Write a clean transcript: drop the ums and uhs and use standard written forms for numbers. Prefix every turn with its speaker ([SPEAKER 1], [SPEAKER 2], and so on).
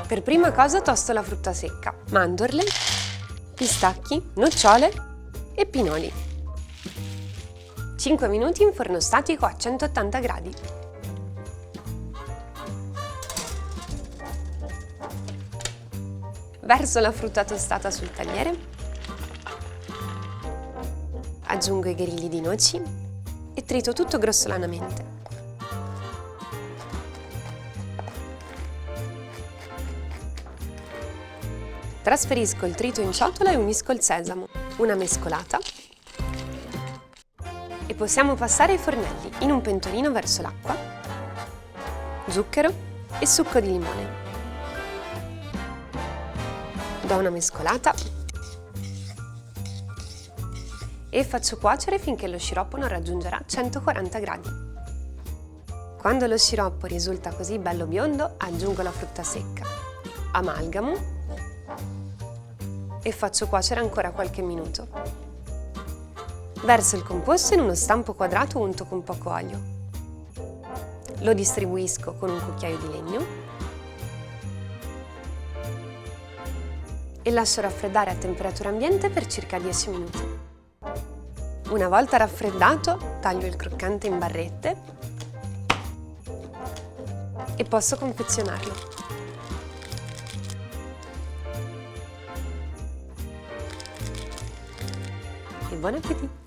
[SPEAKER 1] Per prima cosa tosto la frutta secca, mandorle, pistacchi, nocciole e pinoli. 5 minuti in forno statico a 180 gradi. Verso la frutta tostata sul tagliere, aggiungo i grilli di noci e trito tutto grossolanamente. Trasferisco il trito in ciotola e unisco il sesamo, una mescolata e possiamo passare ai fornelli. In un pentolino verso l'acqua, zucchero e succo di limone. Do una mescolata e faccio cuocere finché lo sciroppo non raggiungerà 140 gradi. Quando lo sciroppo risulta così bello biondo, aggiungo la frutta secca, amalgamo e faccio cuocere ancora qualche minuto. Verso il composto in uno stampo quadrato unto con poco olio. Lo distribuisco con un cucchiaio di legno e lascio raffreddare a temperatura ambiente per circa 10 minuti. Una volta raffreddato, taglio il croccante in barrette e posso confezionarlo. E buon appetito!